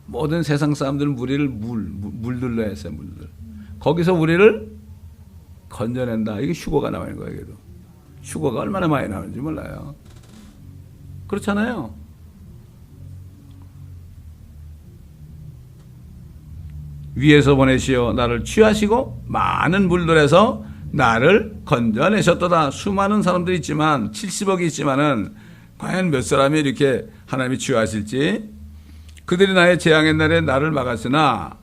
모든 세상 사람들은 우리를 물들로 했어요. 물들. 거기서 우리를 건져낸다. 이게 휴거가 나와 있는 거예요. 휴거가 얼마나 많이 나오는지 몰라요. 그렇잖아요. 위에서 보내시어 나를 취하시고 많은 물들에서 나를 건져내셨도다. 수많은 사람들이 있지만 70억이 있지만은 과연 몇 사람이 이렇게 하나님이 치유하실지. 그들이 나의 재앙의 날에 나를 막았으나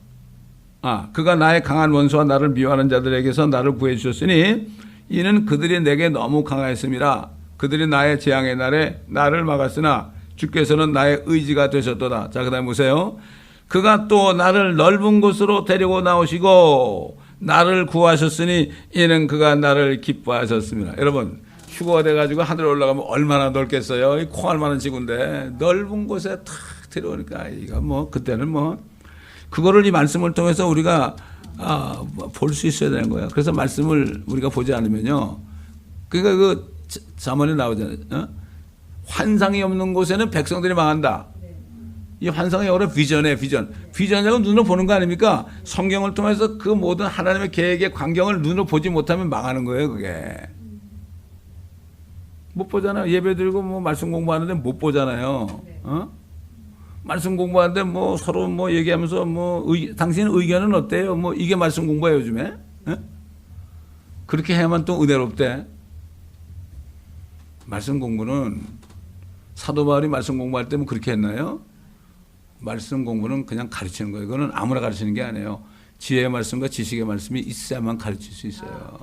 그가 나의 강한 원수와 나를 미워하는 자들에게서 나를 구해 주셨으니 이는 그들이 내게 너무 강하였음이라. 그들이 나의 재앙의 날에 나를 막았으나 주께서는 나의 의지가 되셨도다. 자, 그 다음에 보세요. 그가 또 나를 넓은 곳으로 데리고 나오시고 나를 구하셨으니 이는 그가 나를 기뻐하셨습니다. 여러분, 휴거가 돼가지고 하늘에 올라가면 얼마나 넓겠어요? 이 콩알 만한 지구인데 넓은 곳에 탁 데려오니까 이거 뭐 그때는 뭐 그거를 이 말씀을 통해서 우리가 볼 수 있어야 되는 거예요. 그래서 말씀을 우리가 보지 않으면요. 그러니까 그 잠언에 나오잖아요. 환상이 없는 곳에는 백성들이 망한다. 이 환상의 영어로 비전이에요. 비전이라고 눈으로 보는 거 아닙니까? 성경을 통해서 그 모든 하나님의 계획의 광경을 눈으로 보지 못하면 망하는 거예요. 그게 못 보잖아요. 예배 드리고 뭐 말씀 공부하는데 못 보잖아요. 말씀 공부하는데 뭐 서로 뭐 얘기하면서 뭐 당신 의견은 어때요? 뭐 이게 말씀 공부예요 요즘에. 그렇게 해야만 또 은혜롭대. 말씀 공부는 사도 바울이 말씀 공부할 때 뭐 그렇게 했나요? 말씀 공부는 그냥 가르치는 거예요. 이거는 아무나 가르치는 게 아니에요. 지혜의 말씀과 지식의 말씀이 있어야만 가르칠 수 있어요.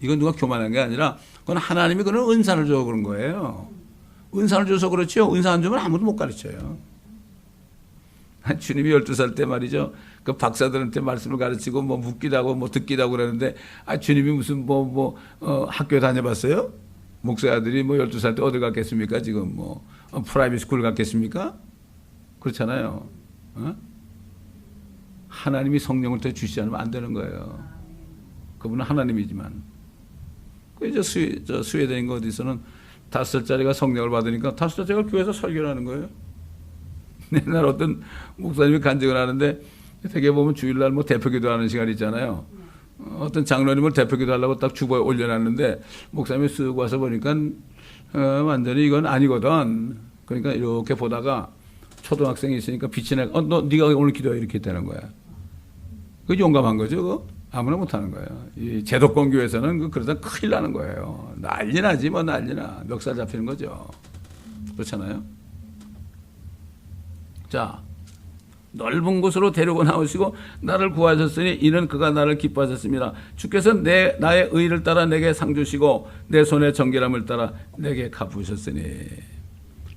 이건 누가 교만한 게 아니라 그건 하나님이 그런 은사를 줘서 그런 거예요. 은사를 줘서 그렇죠. 은사 안 주면 아무도 못 가르쳐요. 주님이 12살 때 말이죠. 그 박사들한테 말씀을 가르치고 뭐 묻기도 뭐 듣기도 하고 그러는데 주님이 무슨 학교 다녀봤어요? 목사 아들이 뭐 12살 때 어디 갔겠습니까? 지금 뭐 프라이빗 스쿨 갔겠습니까? 그렇잖아요. 하나님이 성령을 더 주시지 않으면 안 되는 거예요. 그분은 하나님이지만. 그 스웨덴인가 어디서는 5살짜리가 성령을 받으니까 5살짜리가 교회에서 설교를 하는 거예요. 옛날 어떤 목사님이 간증을 하는데 되게 보면 주일날 뭐 대표기도 하는 시간 있잖아요. 어떤 장로님을 대표기도 하려고 딱 주보에 올려놨는데 목사님이 쓱 와서 보니까 완전히 이건 아니거든. 그러니까 이렇게 보다가 초등학생이 있으니까 빛이 나고 네가 오늘 기도해 이렇게 했다는 거야. 그 용감한 거죠. 그거? 아무나 못하는 거예요. 이 제도권 교회에서는 그러다 큰일 나는 거예요. 난리 나지 뭐 난리나. 멱살 잡히는 거죠. 그렇잖아요. 자, 넓은 곳으로 데리고 나오시고 나를 구하셨으니 이는 그가 나를 기뻐하셨습니다. 주께서 나의 의를 따라 내게 상 주시고 내 손의 정결함을 따라 내게 갚으셨으니.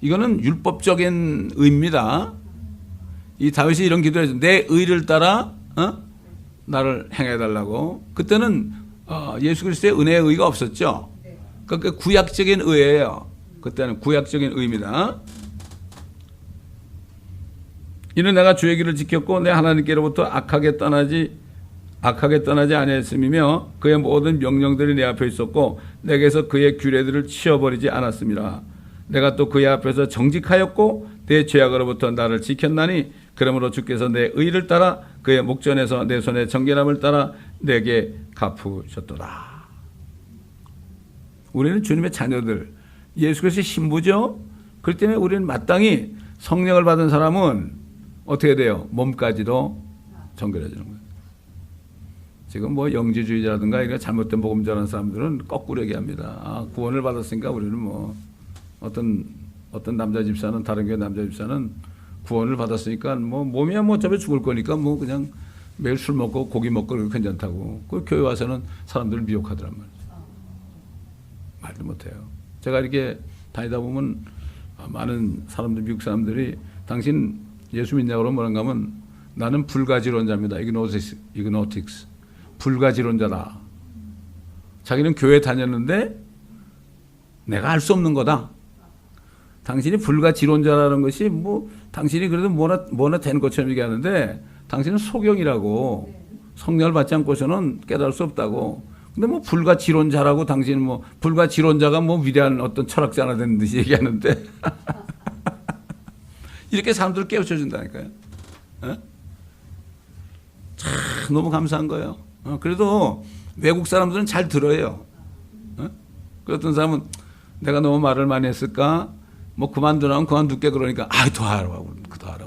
이거는 율법적인 의입니다. 이 다윗이 이런 기도를 했어요. 내 의를 따라 나를 행해달라고. 그때는 예수 그리스도의 은혜의 의가 없었죠. 그러니까 구약적인 의예요. 그때는 구약적인 의입니다. 이는 내가 주의 길을 지켰고 내 하나님께로부터 악하게 떠나지 아니했음이며 그의 모든 명령들이 내 앞에 있었고 내게서 그의 규례들을 치워버리지 않았습니다. 내가 또 그의 앞에서 정직하였고 내 죄악으로부터 나를 지켰나니 그러므로 주께서 내 의를 따라 그의 목전에서 내 손의 정결함을 따라 내게 갚으셨도다. 우리는 주님의 자녀들, 예수 그리스도의 신부죠. 그렇기 때문에 우리는 마땅히 성령을 받은 사람은 어떻게 돼요? 몸까지도 정결해지는 거예요. 지금 뭐 영지주의자라든가 이런 잘못된 복음 전하는 사람들은 거꾸로 얘기합니다. 구원을 받았으니까 우리는 뭐 어떤 남자 집사는 다른 교회 남자 집사는 구원을 받았으니까 뭐 몸이야 뭐 어차피 죽을 거니까 뭐 그냥 매일 술 먹고 고기 먹고 그렇게 괜찮다고. 그 교회 와서는 사람들을 미혹하더란 말이죠. 말도 못해요. 제가 이렇게 다니다 보면 많은 사람들 미국 사람들이 당신 예수 믿냐고 뭐라고 하면 나는 불가지론자입니다. 이그노틱스. 불가지론자다. 자기는 교회 다녔는데 내가 알 수 없는 거다. 당신이 불가지론자라는 것이 뭐 당신이 그래도 뭐나 된 것처럼 얘기하는데 당신은 소경이라고 성령을 받지 않고서는 깨달을 수 없다고. 근데 뭐 불가지론자라고 당신은 뭐 불가지론자가 뭐 위대한 어떤 철학자나 되는 듯이 얘기하는데 이렇게 사람들을 깨우쳐 준다니까요. 참 너무 감사한 거예요. 그래도 외국 사람들은 잘 들어요. 어떤 사람은 내가 너무 말을 많이 했을까? 뭐 그만두라면 그만둘게 그러니까 더 하라고 그런다.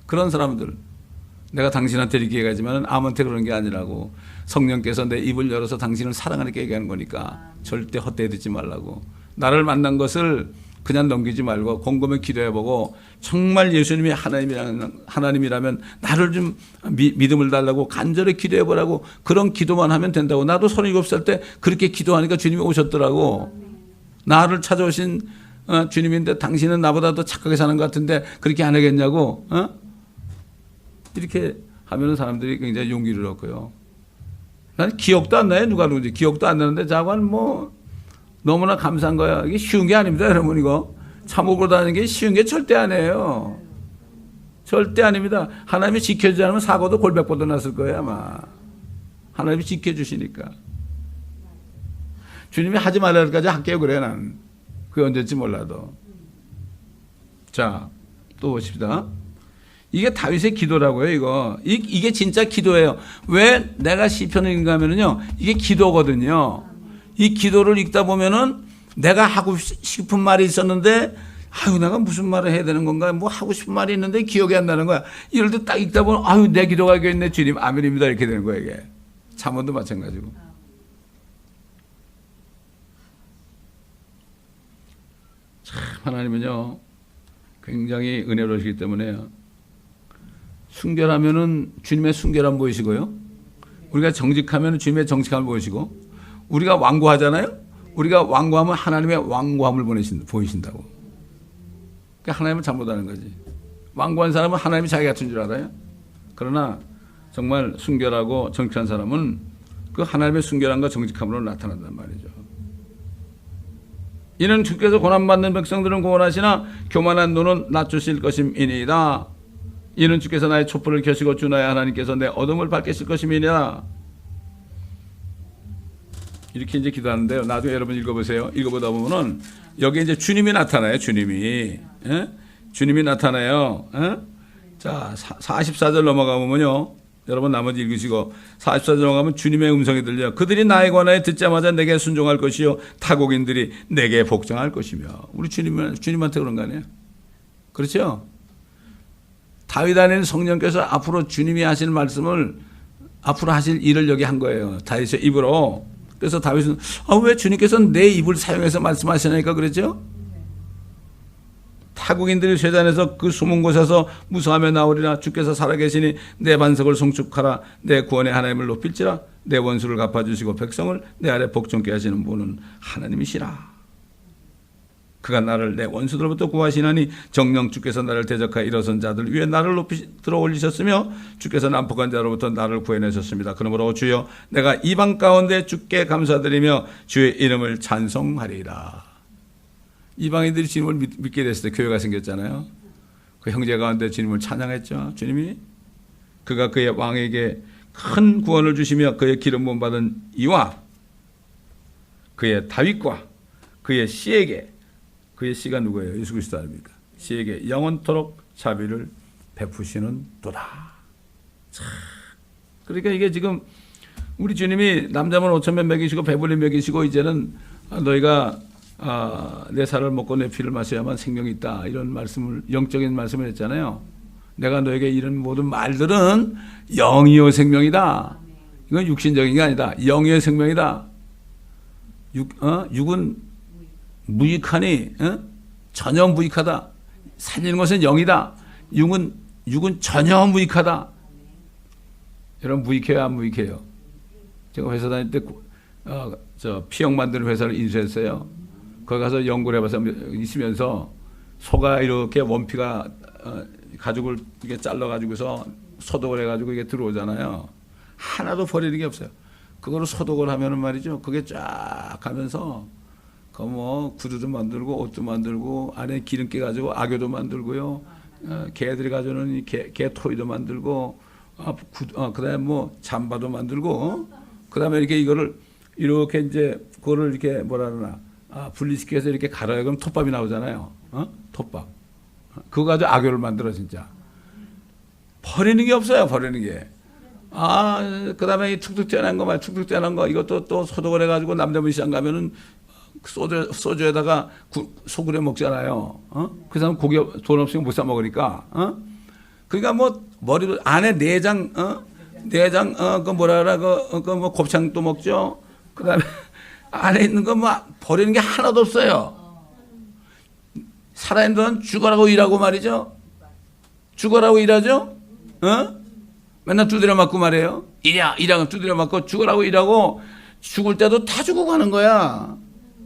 그런 사람들 내가 당신한테 이렇게 얘기하지만 아무한테 그러는 게 아니라고 성령께서 내 입을 열어서 당신을 사랑하니까 얘기하는 거니까 절대 헛되이 듣지 말라고. 나를 만난 것을 그냥 넘기지 말고 곰곰이 기도해보고 정말 예수님이 하나님이라면 나를 좀 믿음을 달라고 간절히 기도해보라고 그런 기도만 하면 된다고. 나도 37살 때 그렇게 기도하니까 주님이 오셨더라고. 나를 찾아오신 주님인데 당신은 나보다 더 착하게 사는 것 같은데 그렇게 안 하겠냐고. 이렇게 하면 사람들이 굉장히 용기를 얻고요. 난 기억도 안 나요. 누가 누군지 기억도 안 나는데 자관 뭐 너무나 감사한 거야. 이게 쉬운 게 아닙니다, 여러분. 이거 참고로 다니는 게 쉬운 게 절대 아니에요. 절대 아닙니다. 하나님이 지켜주지 않으면 사고도 골백보도 났을 거예요, 아마. 하나님이 지켜주시니까. 주님이 하지 말라까지 할게요, 그래, 난. 그게 언제일지 몰라도. 자, 또 보십시다. 이게 다윗의 기도라고요, 이거. 이게 진짜 기도예요. 왜 내가 시편을 읽으면은요, 이게 기도거든요. 이 기도를 읽다 보면은 내가 하고 싶은 말이 있었는데, 아유, 내가 무슨 말을 해야 되는 건가? 뭐 하고 싶은 말이 있는데 기억이 안 나는 거야. 이럴 때 딱 읽다 보면, 아유, 내 기도가 이겨 있네, 주님. 아멘입니다. 이렇게 되는 거야, 이게. 잠언도 마찬가지고. 참, 하나님은요, 굉장히 은혜로우시기 때문에 순결하면은 주님의 순결함 보이시고요. 우리가 정직하면 주님의 정직함을 보이시고, 우리가 완고하잖아요. 우리가 완고하면 하나님의 완고함을 보이신다고. 그러니까 하나님은 잘못하는 거지. 완고한 사람은 하나님이 자기 같은 줄 알아요. 그러나 정말 순결하고 정직한 사람은 그 하나님의 순결함과 정직함으로 나타난단 말이죠. 이는 주께서 고난받는 백성들은 고원하시나 교만한 눈은 낮추실 것임이니이다. 이는 주께서 나의 촛불을 켜시고 주 나의 하나님께서 내 어둠을 밝히실 것임이니라. 이렇게 이제 기도하는데요. 나중에 여러분 읽어보세요. 읽어보다 보면은 여기 이제 주님이 나타나요. 주님이. 예? 주님이 나타나요. 예? 자, 44절 넘어가면요. 여러분 나머지 읽으시고 44절 넘어가면 주님의 음성이 들려. 그들이 나에 관하여 듣자마자 내게 순종할 것이요. 타국인들이 내게 복종할 것이며. 우리 주님한테 그런 거 아니에요? 그렇죠? 다윗 안에는 성령께서 앞으로 주님이 하실 말씀을 앞으로 하실 일을 여기 한 거예요. 다윗의 입으로. 그래서 다윗은 왜 주님께서는 내 입을 사용해서 말씀하시나니까 그랬죠? 타국인들이 쇠잔에서 그 숨은 곳에서 무서워하며 나오리라. 주께서 살아계시니 내 반석을 송축하라. 내 구원의 하나님을 높일지라. 내 원수를 갚아주시고 백성을 내 아래 복종케 하시는 분은 하나님이시라. 그가 나를 내 원수들로부터 구하시나니 정녕 주께서 나를 대적하여 일어선 자들 위에 나를 높이 들어 올리셨으며 주께서 난폭한 자로부터 나를 구해내셨습니다. 그러므로 주여 내가 이방 가운데 주께 감사드리며 주의 이름을 찬송하리라. 이방인들이 주님을 믿게 됐을 때 교회가 생겼잖아요. 그 형제 가운데 주님을 찬양했죠. 주님이 그가 그의 왕에게 큰 구원을 주시며 그의 기름 부음 받은 이와 그의 다윗과 그의 씨에게, 그의 씨가 누구예요? 예수 그리스도 아닙니까? 씨에게 영원토록 자비를 베푸시는 도다. 그러니까 이게 지금 우리 주님이 남자만 5,000명 먹이시고 배불리 먹이시고 이제는 너희가 내 살을 먹고 내 피를 마셔야만 생명이 있다. 이런 말씀을, 영적인 말씀을 했잖아요. 내가 너에게 이런 모든 말들은 영이요 생명이다. 이건 육신적인 게 아니다. 영이요 생명이다. 육은 무익하니 전혀 무익하다. 살리는 것은 영이다. 육은 전혀 무익하다. 여러분 무익해요, 안 무익해요? 제가 회사 다닐 때 피형 만드는 회사를 인수했어요. 거기 가서 연구를 해봐서 있으면서 소가 이렇게 원피가 가죽을 이렇게 잘라가지고서 소독을 해가지고 이게 들어오잖아요. 하나도 버리는 게 없어요. 그거를 소독을 하면은 말이죠. 그게 쫙 가면서 그 뭐 구두도 만들고 옷도 만들고 안에 기름기 가지고 악교도 만들고요. 개들이 가져오는 개 토이도 만들고 그다음에 뭐 잠바도 만들고 그다음에 이렇게 이거를 이렇게 이제 그거를 이렇게 뭐라 그러나 분리시켜서 이렇게 갈아요. 그럼 톱밥이 나오잖아요. 톱밥. 그거 가지고 악교를 만들어 진짜. 버리는 게 없어요. 버리는 게. 그 다음에 툭툭 떼어난 거 툭툭 떼어난 거 이것도 또 소독을 해가지고 남자분 시장 가면은 소주에다가 소그려 먹잖아요. 그 사람 고기 돈 없으면 못 사 먹으니까. 그러니까 뭐 머리도 안에 내장 그 뭐라 그래 그 뭐 곱창도 먹죠. 그 다음에 안에 있는 거 뭐 버리는 게 하나도 없어요. 살아있는 동안 죽어라고 일하고 말이죠. 죽어라고 일하죠. 맨날 두드려 맞고 말해요. 일하고 두드려 맞고 죽어라고 일하고 죽을 때도 다 주고 가는 거야.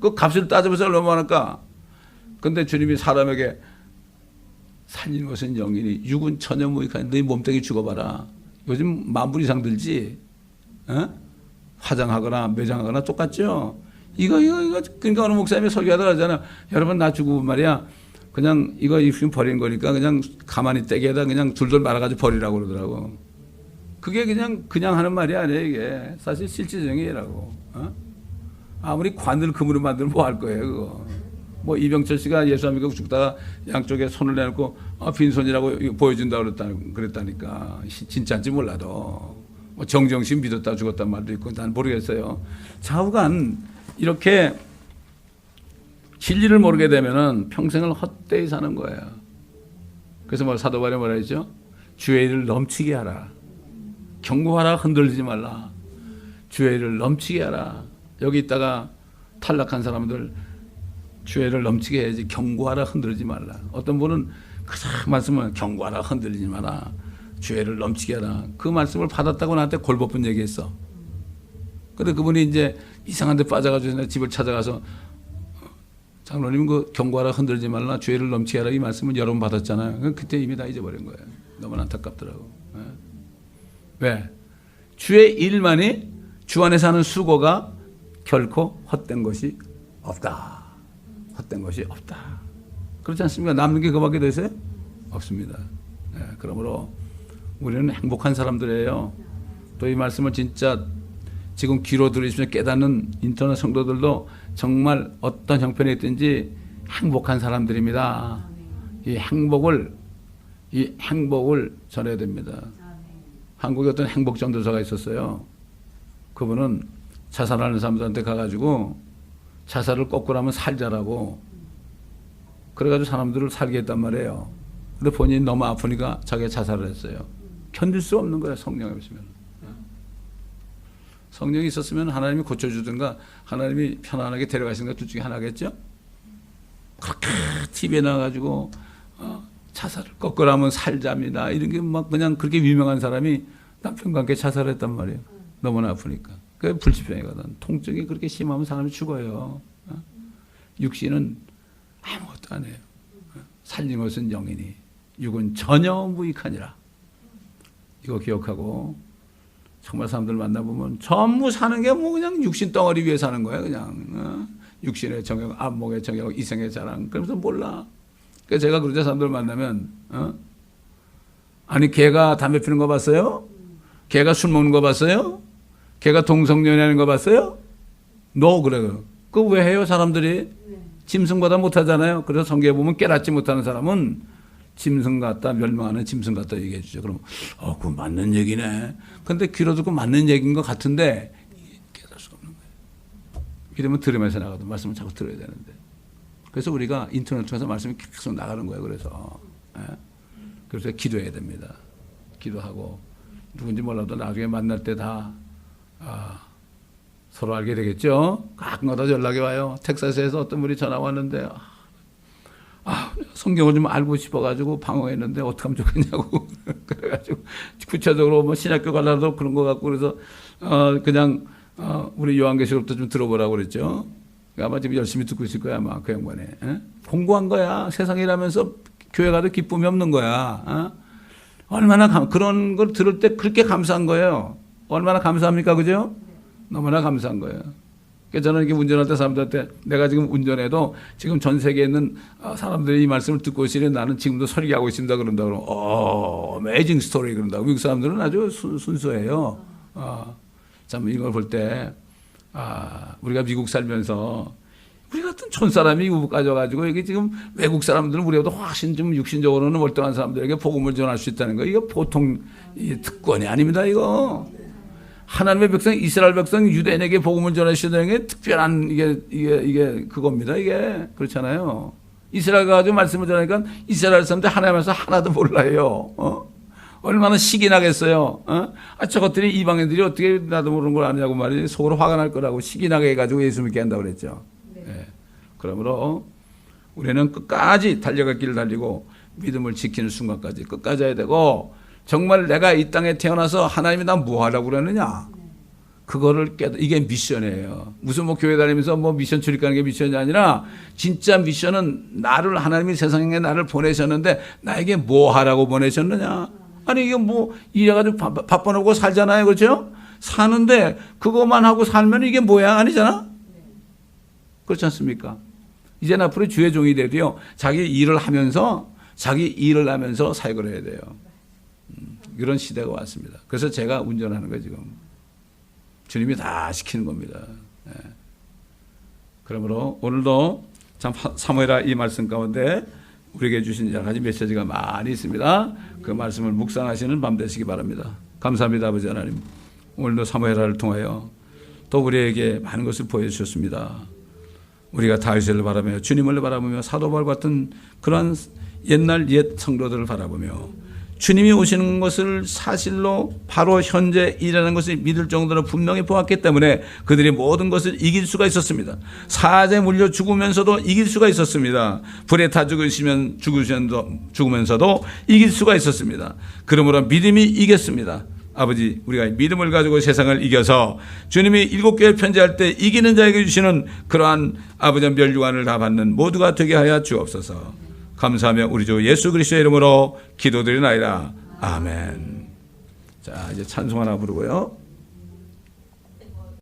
그 값을 따져보세요. 얼마나. 근데 주님이 사람에게 살리는 것은 영이니 육은 전혀 무익하니 너희 몸뚱이 죽어봐라. 요즘 만불 이상 들지. 화장하거나 매장하거나 똑같죠. 이거 그러니까 어느 목사님이 설교하다가 하잖아. 여러분 나 죽으면 말이야. 그냥 이거 입금 버린 거니까 그냥 가만히 떼게다 그냥 둘둘 말아가지고 버리라고 그러더라고. 그게 그냥 하는 말이 아니에요. 이게 사실 실질적이라고. 아무리 관을 금으로 만들면 뭐 할 거예요. 그거. 뭐 이병철 씨가 예수 안 믿고 죽다가 양쪽에 손을 내놓고 빈손이라고 보여준다 그랬다니까. 진짜인지 몰라도. 뭐 정정신 믿었다 죽었단 말도 있고 난 모르겠어요. 좌우간 이렇게 진리를 모르게 되면은 평생을 헛되이 사는 거예요. 그래서 뭐 사도 바울이 뭐라 했죠? 주의 일을 넘치게 하라. 경고하라. 흔들리지 말라. 주의 일을 넘치게 하라. 여기 있다가 탈락한 사람들 주의 일을 넘치게 해야지. 경고하라. 흔들리지 말라. 어떤 분은 그 말씀을 경고하라. 흔들리지 마라. 주의 일을 넘치게 하라. 그 말씀을 받았다고 나한테 골벗은 얘기했어. 근데 그분이 이제 이상한 데 빠져가지고 집을 찾아가서 장로님 그 경고하라. 흔들지 말라. 주의를 넘치게 하라. 이 말씀을 여러 번 받았잖아요. 그때 이미 다 잊어버린 거예요. 너무 안타깝더라고. 왜? 주의 일만이 주 안에서 하는 수고가 결코 헛된 것이 없다. 헛된 것이 없다. 그렇지 않습니까? 남는 게 그밖에 더 있어요? 없습니다. 그러므로 우리는 행복한 사람들이에요. 또 이 말씀을 진짜 지금 귀로 들으시면 깨닫는 인터넷 성도들도 정말 어떤 형편에 있든지 행복한 사람들입니다. 이 행복을 전해야 됩니다. 한국에 어떤 행복 전도사가 있었어요. 그분은 자살하는 사람들한테 가가지고 자살을 거꾸로 하면 살자라고 그래가지고 사람들을 살게 했단 말이에요. 근데 본인이 너무 아프니까 자기가 자살을 했어요. 견딜 수 없는 거예요. 성령이 없으면. 성령이 있었으면 하나님이 고쳐주든가 하나님이 편안하게 데려가시는가 둘 중에 하나겠죠. 그렇게 TV에 나와가지고 자살을 거꾸로 하면 살자입니다. 이런 게 막 그냥 그렇게 유명한 사람이 남편과 함께 자살했단 말이에요. 너무나 아프니까. 그게 불치병이거든. 통증이 그렇게 심하면 사람이 죽어요. 육신은 아무것도 안 해요. 살린 것은 영이니 육은 전혀 무익하니라. 이거 기억하고 정말 사람들 만나보면 전부 사는 게 뭐 그냥 육신 덩어리 위에 사는 거야. 그냥 육신의 정욕, 안목의 정욕, 이생의 자랑. 그러면서 몰라. 그래서 제가 그러자 사람들 만나면 아니 걔가 담배 피는 거 봤어요? 걔가 술 먹는 거 봤어요? 걔가 동성연애하는 거 봤어요? 너 그래. 그거 왜 해요 사람들이? 짐승보다 못하잖아요. 그래서 성경에 보면 깨닫지 못하는 사람은 짐승 같다, 멸망하는 짐승 같다 얘기해 주죠. 그럼 그거 맞는 얘기네. 근데 귀로 듣고 맞는 얘기인 것 같은데 깨달을 수가 없는 거예요. 이러면 들으면서 나가도 말씀을 자꾸 들어야 되는데. 그래서 우리가 인터넷 통해서 말씀이 계속 나가는 거예요. 그래서 기도해야 됩니다. 기도하고 누군지 몰라도 나중에 만날 때 다 서로 알게 되겠죠. 가끔가다 연락이 와요. 텍사스에서 어떤 분이 전화 왔는데 성경을 좀 알고 싶어가지고 방황했는데 어떻게 하면 좋겠냐고. 그래가지고 구체적으로 뭐 신학교 가려도 그런 거 같고 그래서 그냥 우리 요한계시록부터 좀 들어보라고 그랬죠. 아마 지금 열심히 듣고 있을 거야 아마 그 양반이. 공부한 거야. 세상이라면서 교회 가도 기쁨이 없는 거야. 얼마나 그런 걸 들을 때 그렇게 감사한 거예요. 얼마나 감사합니까, 그죠? 너무나 감사한 거예요. 그래서 저는 이렇게 운전할 때 사람들한테 내가 지금 운전해도 지금 전 세계에 있는 사람들이 이 말씀을 듣고 있으니 나는 지금도 설교하고 있습니다 그런다 그러면 어메이징 스토리 그런다고. 미국 사람들은 아주 순수해요. 참 이걸 볼 때 우리가 미국 살면서 우리 같은 촌사람이 미국 가져가지고 이게 지금 외국 사람들은 우리보다 훨씬 좀 육신적으로는 월등한 사람들에게 복음을 전할 수 있다는 거 이거 보통 특권이 아닙니다. 이거 하나님의 백성 이스라엘 백성 유대인에게 복음을 전하시는 게 특별한 이게 그겁니다. 이게 그렇잖아요. 이스라엘 가지고 말씀을 전하니까 이스라엘 사람들 하나님에서 하나도 몰라요. 얼마나 식이 나겠어요. 저것들이 이방인들이 어떻게 나도 모르는 걸 아냐고 말이지. 속으로 화가 날 거라고 식이 나게 해가지고 예수 믿게 한다고 그랬죠. 네. 그러므로 우리는 끝까지 달려갈 길을 달리고 믿음을 지키는 순간까지 끝까지 해야 되고, 정말 내가 이 땅에 태어나서 하나님이 나 뭐 하라고 그러느냐, 그거를 이게 미션이에요. 무슨 뭐 교회 다니면서 뭐 미션 출입하는 게 미션이 아니라, 진짜 미션은 나를, 하나님이 세상에 나를 보내셨는데 나에게 뭐 하라고 보내셨느냐. 아니 이게 뭐 이래가지고 바빠놓고 살잖아요, 그렇죠? 사는데 그것만 하고 살면 이게 뭐야, 아니잖아. 그렇지 않습니까? 이제 앞으로 주의 종이 돼도요, 자기 일을 하면서 사역을 해야 돼요. 이런 시대가 왔습니다. 그래서 제가 운전하는 거예요, 지금. 주님이 다 시키는 겁니다. 예. 그러므로 오늘도 참 사무엘아 이 말씀 가운데 우리에게 주신 여러 가지 메시지가 많이 있습니다. 그 말씀을 묵상하시는 밤 되시기 바랍니다. 감사합니다, 아버지 하나님. 오늘도 사무엘아를 통하여 또 우리에게 많은 것을 보여주셨습니다. 우리가 다윗을 바라보며 주님을 바라보며 사도 바울 같은 그런 옛날 옛 성도들을 바라보며 주님이 오시는 것을 사실로 바로 현재 일하는 것을 믿을 정도로 분명히 보았기 때문에 그들이 모든 것을 이길 수가 있었습니다. 사자에 물려 죽으면서도 이길 수가 있었습니다. 불에 타 죽으면서도 이길 수가 있었습니다. 그러므로 믿음이 이겼습니다. 아버지, 우리가 믿음을 가지고 세상을 이겨서 주님이 7교회 편지할 때 이기는 자에게 주시는 그러한 아버지 멸류관을 다 받는 모두가 되게 하여 주옵소서. 감사하며 우리 주 예수 그리스도의 이름으로 기도드리나이다. 아멘. 자, 이제 찬송 하나 부르고요.